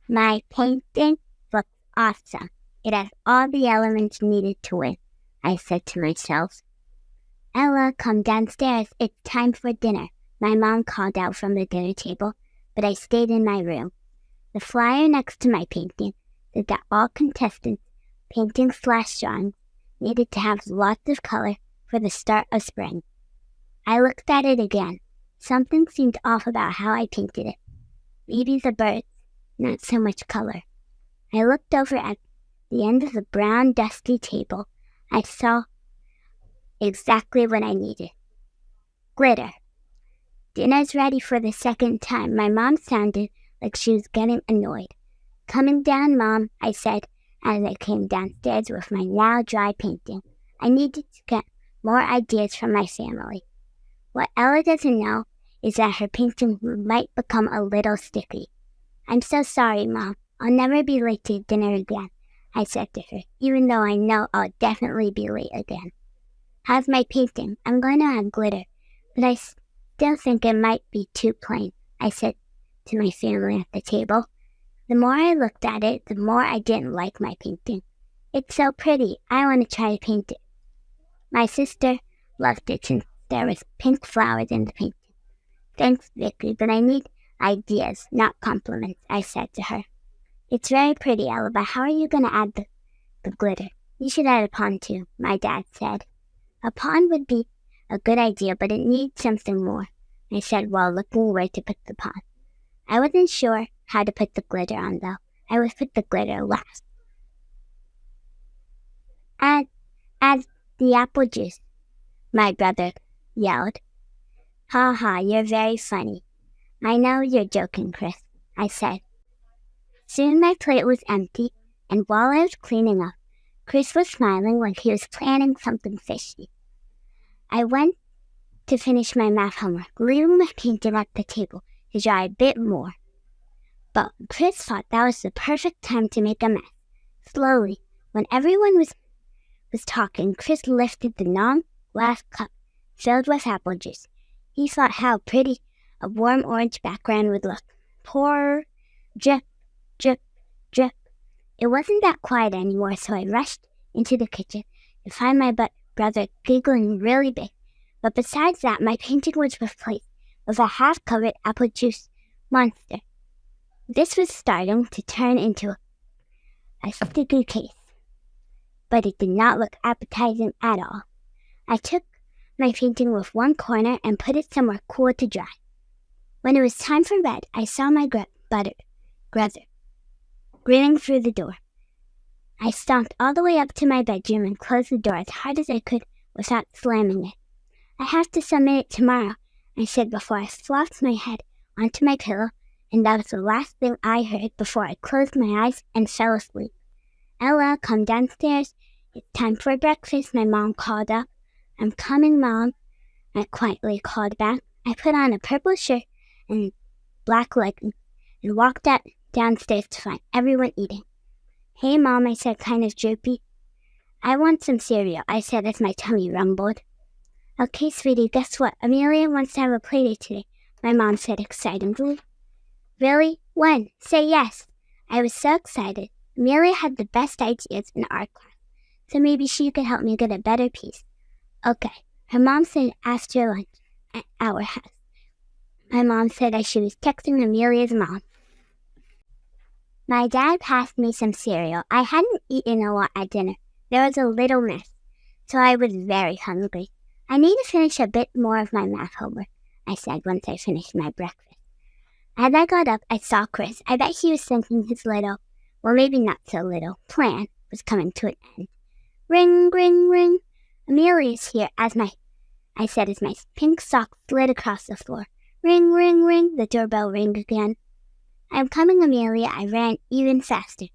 My painting looks awesome. It has all the elements needed to win, I said to myself. Ella, come downstairs. It's time for dinner, my mom called out from the dinner table, but I stayed in my room. The flyer next to my painting said that all contestants, painting/drawings, needed to have lots of color for the start of spring. I looked at it again. Something seemed off about how I painted it. Maybe the birds, not so much color. I looked over at the end of the brown, dusty table. I saw exactly what I needed. Glitter. Dinner's ready for the second time. My mom sounded like she was getting annoyed. Coming down, Mom, I said as I came downstairs with my now dry painting. I needed to get more ideas from my family. What Ella doesn't know is that her painting might become a little sticky. I'm so sorry, Mom. I'll never be late to dinner again, I said to her, even though I know I'll definitely be late again. How's my painting? I'm going to add glitter, but I still think it might be too plain, I said to my family at the table. The more I looked at it, the more I didn't like my painting. It's so pretty. I want to try to paint it. My sister loved it since there was pink flowers in the painting. Thanks, Vicky, but I need ideas, not compliments, I said to her. It's very pretty, Ella, but how are you going to add the glitter? You should add a pond too, my dad said. A pond would be a good idea, but it needs something more, I said while looking where to put the pond. I wasn't sure how to put the glitter on, though. I would put the glitter last. Add the apple juice, my brother yelled. Ha ha, you're very funny. I know you're joking, Chris, I said. Soon my plate was empty, and while I was cleaning up, Chris was smiling like he was planning something fishy. I went to finish my math homework, leaving my painting at the table to dry a bit more. But Chris thought that was the perfect time to make a mess. Slowly, when everyone was talking, Chris lifted the long glass cup filled with apple juice. He thought how pretty a warm orange background would look. Pour, drip, drip, drip. It wasn't that quiet anymore, so I rushed into the kitchen to find my brother giggling really big. But besides that, my painting was replaced with a half-covered apple juice monster. This was starting to turn into a sticky case, but it did not look appetizing at all. I took my painting with one corner and put it somewhere cool to dry. When it was time for bed, I saw my brother grinning through the door. I stomped all the way up to my bedroom and closed the door as hard as I could without slamming it. I have to submit it tomorrow, I said before I flopped my head onto my pillow, and that was the last thing I heard before I closed my eyes and fell asleep. Ella, come downstairs. It's time for breakfast, my mom called up. I'm coming, Mom, I quietly called back. I put on a purple shirt and black leggings and walked downstairs to find everyone eating. Hey, Mom, I said, kind of droopy. I want some cereal, I said as my tummy rumbled. Okay, sweetie, guess what? Amelia wants to have a play date today, my mom said excitedly. Really? When? Say yes. I was so excited. Amelia had the best ideas in art class, so maybe she could help me get a better piece. Okay, her mom said after lunch at our house. My mom said as she was texting Amelia's mom. My dad passed me some cereal. I hadn't eaten a lot at dinner. There was a little mess, so I was very hungry. I need to finish a bit more of my math homework, I said once I finished my breakfast. As I got up, I saw Chris. I bet he was thinking his little, well, maybe not so little, plan was coming to an end. Ring, ring, ring. Amelia's here, I said as my pink sock slid across the floor. Ring, ring, ring. The doorbell rang again. I'm coming, Amelia. I ran even faster,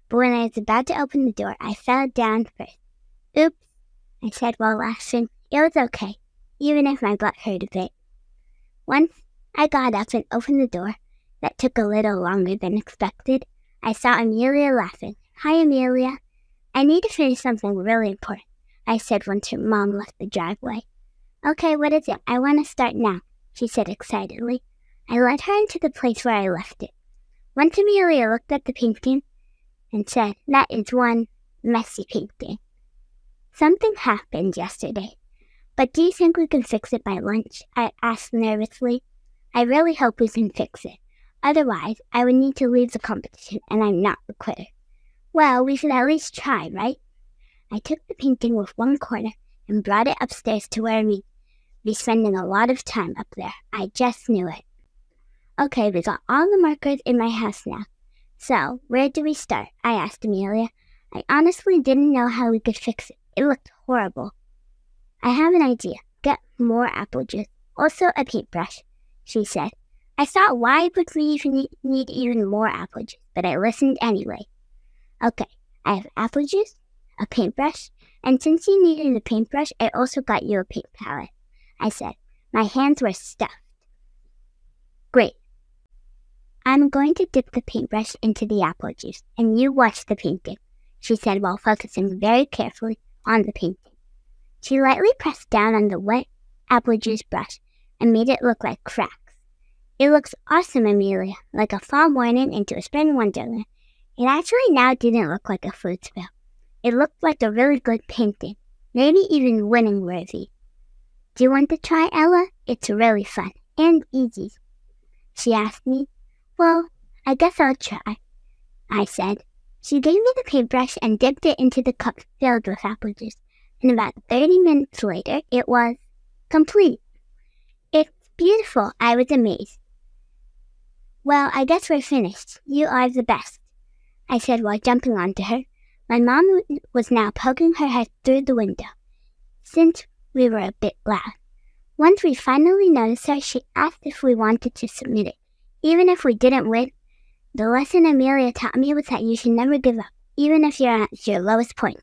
but when I was about to open the door, I fell down first. Oops, I said while laughing. It was okay, even if my butt hurt a bit. Once I got up and opened the door. That took a little longer than expected. I saw Amelia laughing. Hi, Amelia. I need to finish something really important, I said once her mom left the driveway. Okay, what is it? I want to start now, she said excitedly. I led her into the place where I left it. Once Amelia looked at the painting and said, "That is one messy painting. Something happened yesterday. But do you think we can fix it by lunch?" I asked nervously. "I really hope we can fix it. Otherwise, I would need to leave the competition, and I'm not a quitter." "Well, we should at least try, right?" I took the painting with one corner and brought it upstairs to where we'd be spending a lot of time up there. I just knew it. "Okay, we got all the markers in my house now. So, where do we start?" I asked Amelia. I honestly didn't know how we could fix it. It looked horrible. "I have an idea. Get more apple juice. Also a paintbrush," she said. I thought, why would we even need even more apple juice? But I listened anyway. "Okay, I have apple juice, a paintbrush, and since you needed a paintbrush, I also got you a paint palette," I said. My hands were stuffed. "Great. I'm going to dip the paintbrush into the apple juice, and you watch the painting," she said while focusing very carefully on the painting. She lightly pressed down on the wet apple juice brush and made it look like cracks. "It looks awesome, Amelia, like a fall morning into a spring wonderland." It actually now didn't look like a food spill. It looked like a really good painting, maybe even winning worthy. "Do you want to try, Ella? It's really fun and easy," she asked me. "Well, I guess I'll try," I said. She gave me the paintbrush and dipped it into the cup filled with apple juice, and about 30 minutes later, it was complete. "It's beautiful," I was amazed. "Well, I guess we're finished. You are the best," I said while jumping onto her. My mom was now poking her head through the window, since we were a bit loud. Once we finally noticed her, she asked if we wanted to submit it. Even if we didn't win, the lesson Amelia taught me was that you should never give up, even if you're at your lowest point.